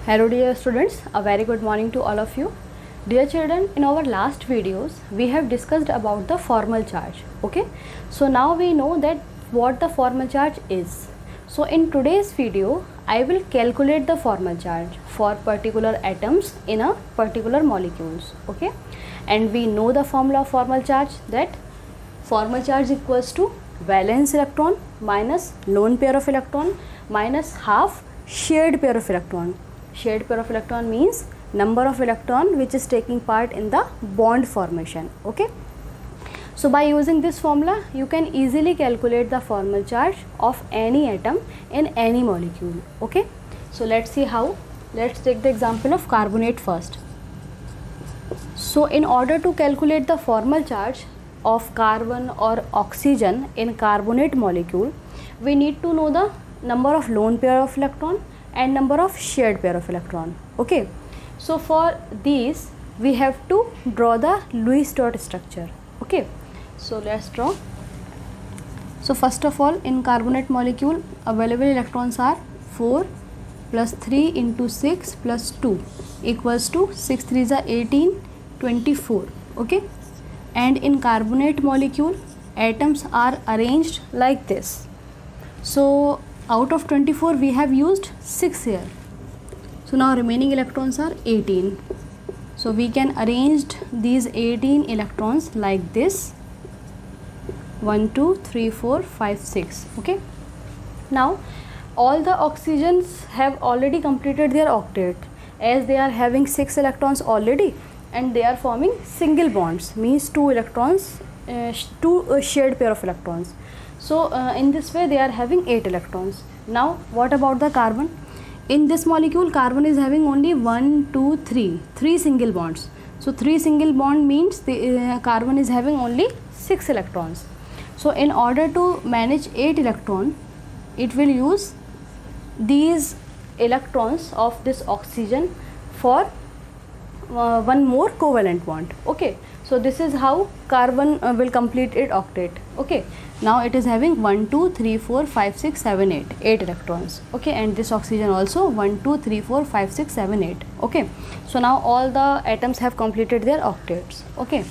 Hello dear students, a very good morning to all of you. Dear children, in our last videos we have discussed about the formal charge. Okay, so now we know that what the formal charge is. So in today's video I will calculate the formal charge for particular atoms in a particular molecules. Okay, and we know the formula of formal charge, that formal charge equals to valence electron minus lone pair of electron minus half shared pair of electron. Shared pair of electron means number of electron which is taking part in the bond formation. Okay, so by using this formula you can easily calculate the formal charge of any atom in any molecule. Okay, so let's see how. Let's take the example of carbonate first. So in order to calculate the formal charge of carbon or oxygen in carbonate molecule, we need to know the number of lone pair of electron and number of shared pair of electron. Okay, so for these we have to draw the Lewis dot structure. Okay, so let's draw. So first of all, in carbonate molecule available electrons are 4 plus 3 into 6 plus 2 equals to 6 3s are 18, 24. Okay, and in carbonate molecule atoms are arranged like this. So out of 24 we have used 6 here. So now remaining electrons are 18. So we can arrange these 18 electrons like this: 1 2 3 4 5 6. Okay, now all the oxygens have already completed their octet, as they are having 6 electrons already and they are forming single bonds, means 2 electrons, two shared pair of electrons. So in this way they are having 8 electrons. Now what about the carbon? In this molecule carbon is having only 1 2 3 single bonds. So 3 single bond means the carbon is having only 6 electrons. So in order to manage 8 electron, it will use these electrons of this oxygen for one more covalent bond. Okay, so this is how carbon will complete its octet. Okay, now it is having 1 2 3 4 5 6 7 8 electrons. Okay, and this oxygen also 1 2 3 4 5 6 7 8. Okay, so now all the atoms have completed their octets. Okay,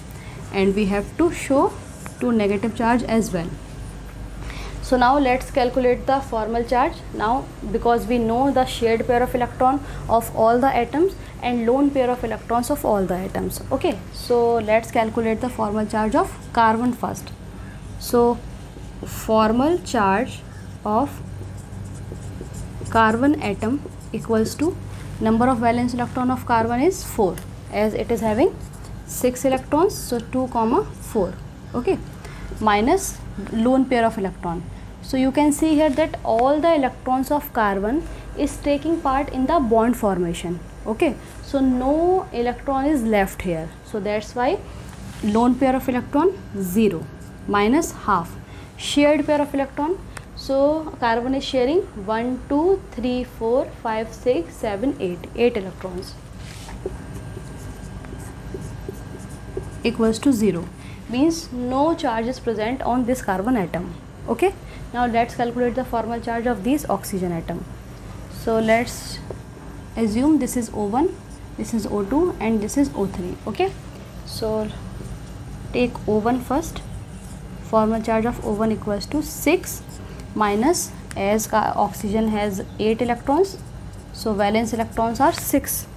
and we have to show 2 negative charge as well. So now let's calculate the formal charge. Now because we know the shared pair of electron of all the atoms and lone pair of electrons of all the atoms. Okay, so let's calculate the formal charge of carbon first. So formal charge of carbon atom equals to number of valence electron of carbon is 4, as it is having 6 electrons, so 2 comma 4. Okay, minus lone pair of electron. So you can see here that all the electrons of carbon is taking part in the bond formation. Okay, so no electron is left here, so that's why lone pair of electron 0 minus half shared pair of electron. So carbon is sharing 1 2 3 4 5 6 7 8 electrons equals to 0, means no charge is present on this carbon atom. Okay, now let's calculate the formal charge of this oxygen atom. So let's assume this is O1, this is O2 and this is O3. Okay, so take O1 first. Formal charge of O1 equals to 6 minus, as oxygen has 8 electrons, so valence electrons are 6.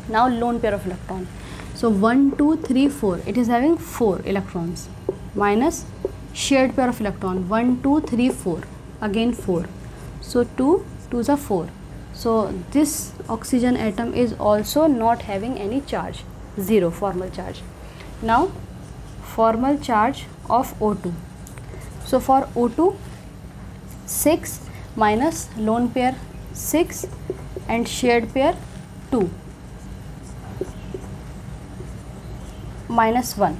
Now lone pair of electron, so 1 2 3 4, it is having 4 electrons, minus shared pair of electron 1 2 3 4, again 4, so 2 2s are 4. So this oxygen atom is also not having any charge, 0 formal charge. Now formal charge of O2. So for O2, 6 minus lone pair 6 and shared pair 2 minus 1.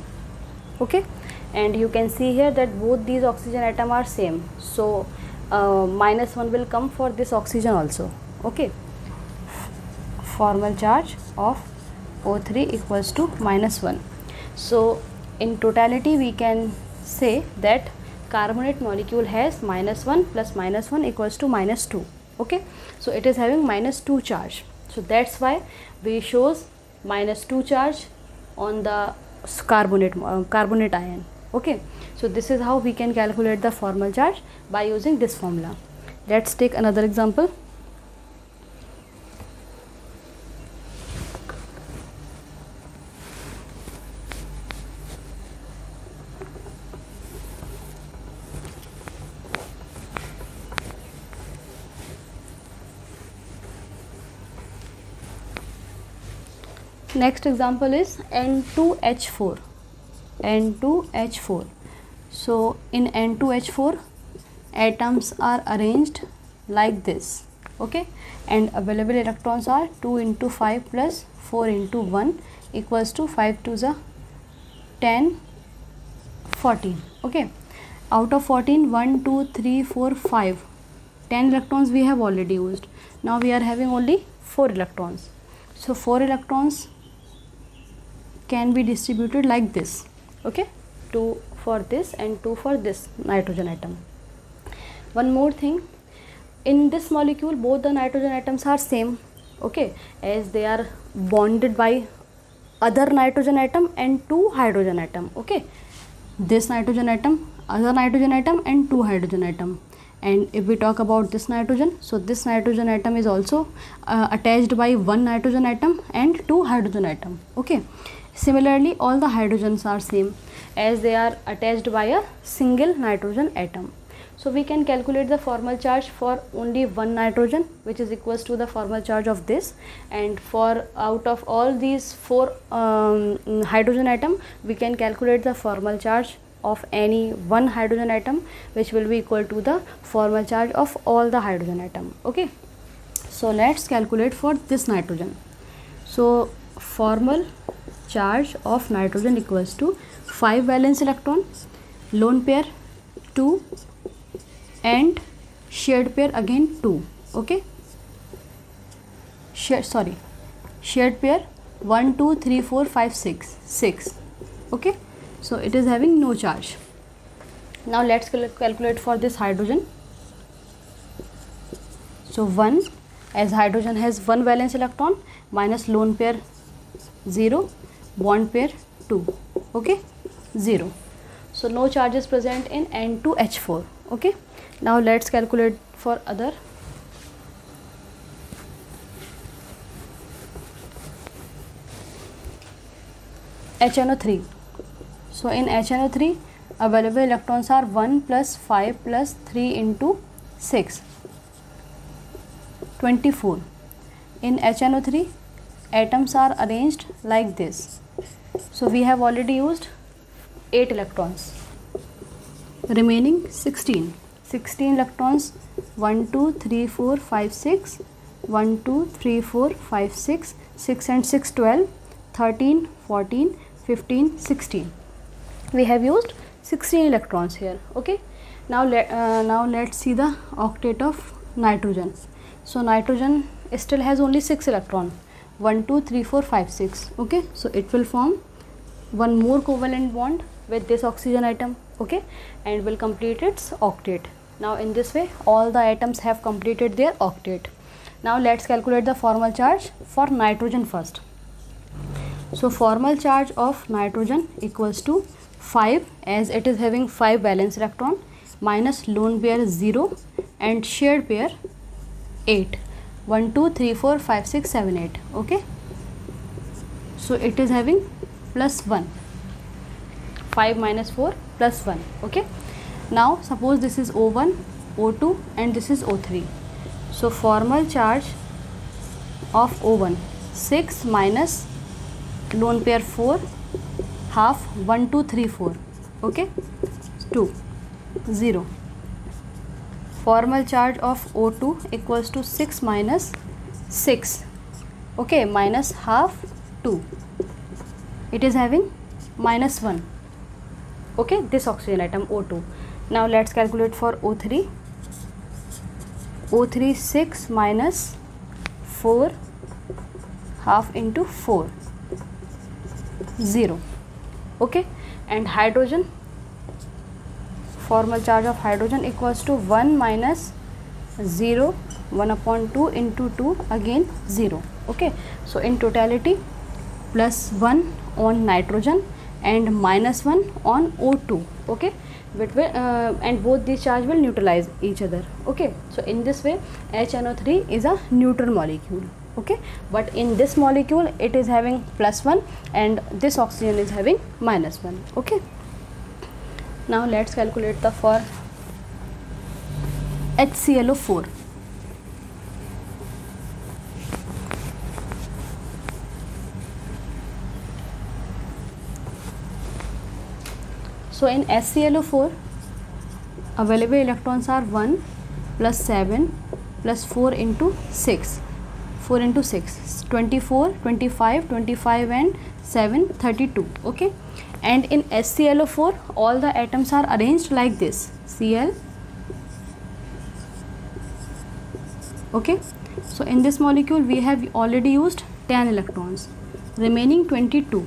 Okay, and you can see here that both these oxygen atom are same, so minus 1 will come for this oxygen also. Okay, formal charge of O3 equals to minus 1. So in totality we can say that carbonate molecule has -1 plus -1 equals to -2. Okay, so it is having -2 charge. So that's why we shows -2 charge on the carbonate ion. Okay, so this is how we can calculate the formal charge by using this formula. Let's take another example. Next example is N2H4. N2H4. So in N2H4, atoms are arranged like this. Okay, and available electrons are 2 into 5 plus 4 into 1 equals to 5 to the 10, 14. Okay, out of 14, 1, 2, 3, 4, 5, 10 electrons we have already used. Now we are having only 4 electrons. So 4 electrons can be distributed like this. Okay, 2 for this and 2 for this nitrogen atom. One more thing, in this molecule both the nitrogen atoms are same. Okay, as they are bonded by other nitrogen atom and 2 hydrogen atom. Okay, this nitrogen atom, other nitrogen atom and 2 hydrogen atom. And if we talk about this nitrogen, so this nitrogen atom is also attached by 1 nitrogen atom and 2 hydrogen atom. Okay, similarly all the hydrogens are same as they are attached by a single nitrogen atom. So we can calculate the formal charge for only one nitrogen, which is equals to the formal charge of this, and for out of all these 4 hydrogen atom, we can calculate the formal charge of any one hydrogen atom, which will be equal to the formal charge of all the hydrogen atom. Okay, so let's calculate for this nitrogen. So formal charge of nitrogen equals to 5 valence electron, lone pair 2 and shared pair again 2. Okay, shared pair 1 2 3 4 5 6. Okay, so it is having no charge. Now let's calculate for this hydrogen. So 1, as hydrogen has 1 valence electron, minus lone pair 0, bond pair 2. Okay, 0. So no charge is present in N2H4. Okay, now let's calculate for other. HNO3. So in HNO3, available electrons are 1 plus 5 plus 3 into 6, 24. In HNO3, atoms are arranged like this. So we have already used 8 electrons, remaining 16 electrons, 1 2 3 4 5 6, 1 2 3 4 5 6, 6 and 6 12, 13 14 15 16. We have used 16 electrons here. Okay, now let's see the octet of nitrogen. So nitrogen still has only 6 electron, 1 2 3 4 5 6. Okay, so it will form one more covalent bond with this oxygen atom. Okay, and will complete its octet. Now in this way all the atoms have completed their octet. Now let's calculate the formal charge for nitrogen first. So formal charge of nitrogen equals to 5, as it is having 5 valence electron, minus lone pair 0 and shared pair 8, 1 2 3 4 5 6 7 8. Okay, so it is having plus 1, 5 minus 4 plus 1. Okay, now suppose this is O1, O2 and this is O3. So formal charge of O1, 6 minus lone pair 4, half, 1 2 3 4. Okay, 2, 0. Formal charge of O2 equals to 6 minus 6. Okay, minus half 2. It is having minus 1. Okay, this oxygen atom O2. Now let's calculate for O3. O3, 6 minus 4, half into 4, 0. Okay, and hydrogen, formal charge of hydrogen equals to 1 minus 0, 1 upon 2 into 2, again 0. Okay, so in totality +1 on nitrogen and -1 on O2. Okay, and both these charge will neutralize each other. Okay, so in this way HNO3 is a neutral molecule. Okay, but in this molecule it is having +1 and this oxygen is having -1. Okay, now let's calculate the for HClO4. So in HClO4 available electrons are 1 plus 7 plus 4 into 6. 4 into 6 24, 25, 25 and 7 32. Okay, and in HClO4 all the atoms are arranged like this, Cl. Okay, so in this molecule we have already used 10 electrons, remaining 22.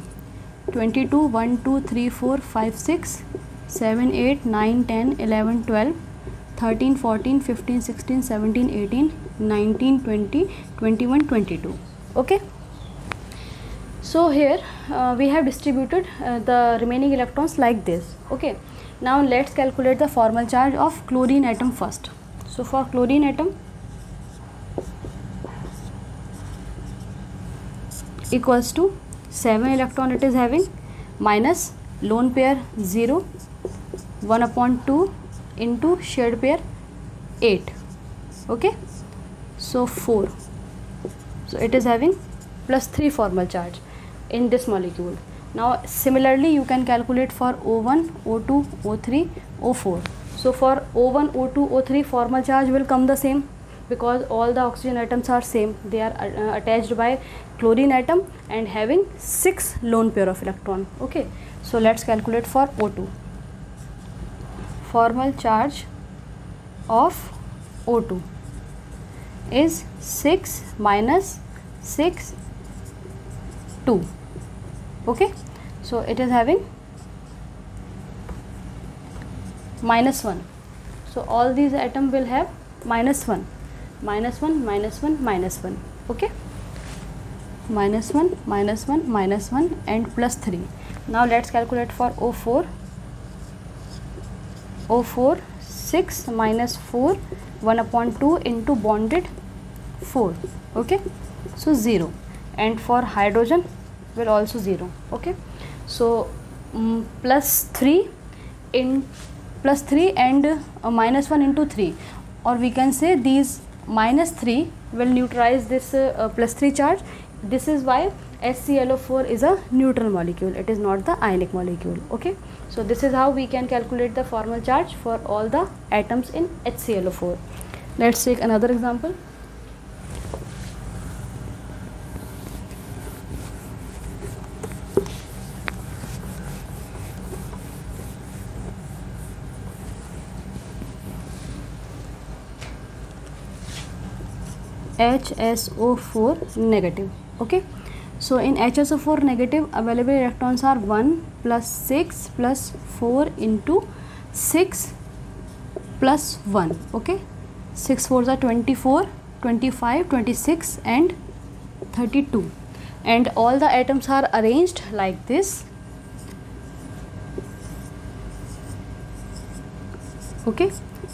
22, 1, 2, 3, 4, 5, 6, 7, 8, 9, 10, 11, 12, 13, 14, 15, 16, 17, 18, 19, 20, 21, 22. Okay, so here we have distributed the remaining electrons like this. Okay, now let's calculate the formal charge of chlorine atom first. So for chlorine atom, equals to 7 electron it is having, minus lone pair 0, 1/2 into shared pair 8. Okay, so 4. So it is having +3 formal charge in this molecule. Now similarly you can calculate for O1, O2, O3, O4. So for O1, O2, O3 formal charge will come the same, because all the oxygen atoms are same. They are attached by chlorine atom and having 6 lone pair of electron. Okay, so let's calculate for O2. Formal charge of O2 is 6 minus 6 2. Okay, so it is having -1. So all these atoms will have -1, -1, -1, -1. Okay, -1, -1, -1 and +3. Now let's calculate for O4. O4 6 minus 4, 1/2 into bonded 4. Okay, so 0, and for hydrogen will also 0. Okay, so +3 in +3 and -1 into 3, or we can say these -3 will neutralize this +3 charge. This is why HClO4 is a neutral molecule, it is not the ionic molecule. Okay, so this is how we can calculate the formal charge for all the atoms in HClO4. Let's take another example. HSO4 negative. Okay, so in HSO4 negative available electrons are 1 plus 6 plus 4 into 6 plus 1. Okay, 6 4s are 24, 25, 26 and 32, and all the atoms are arranged like this. Okay,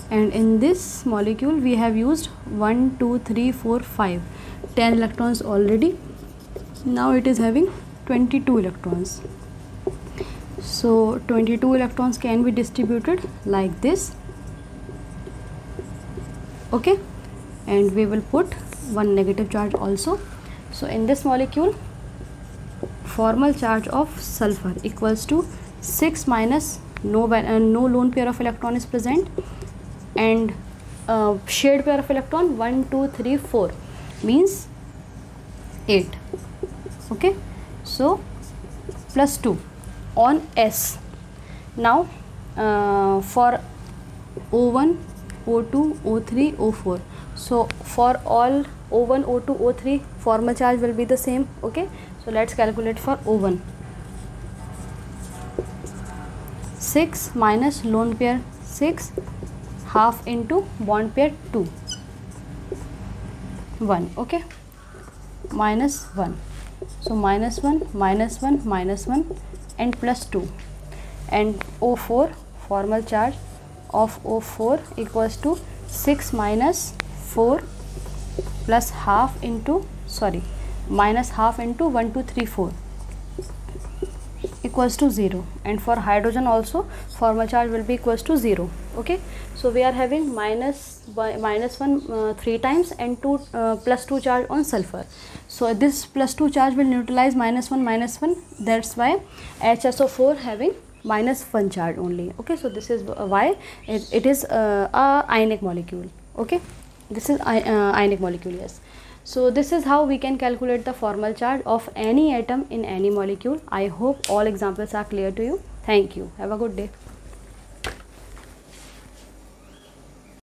and in this molecule we have used 1, 2, 3, 4, 5, 10 electrons already. Now it is having 22 electrons. So 22 electrons can be distributed like this. Okay, and we will put one negative charge also. So in this molecule formal charge of sulfur equals to 6 minus no lone pair of electron is present, and shared pair of electron 1, 2, 3, 4 means 8. Okay, so +2 on S. Now for O1, O2, O3, O4. So for all O1, O2, O3 formal charge will be the same. Okay, so let's calculate for O1. 6 minus lone pair 6, half into bond pair 2, 1. Okay, minus 1. So minus 1, minus 1, minus 1 and plus 2. And O4, formal charge of O4 equals to 6 minus 4 plus half into, minus half into 1, 2, 3, 4 equals to 0. And for hydrogen also formal charge will be equals to 0. Okay, so we are having minus 1 3 times and 2 plus 2 charge on sulfur. So this plus 2 charge will neutralize minus 1. That's why HSO4 having minus 1 charge only. Okay, so this is why it is a ionic molecule. Okay, this is ionic molecule. Yes. So this is how we can calculate the formal charge of any atom in any molecule. I hope all examples are clear to you. Thank you. Have a good day.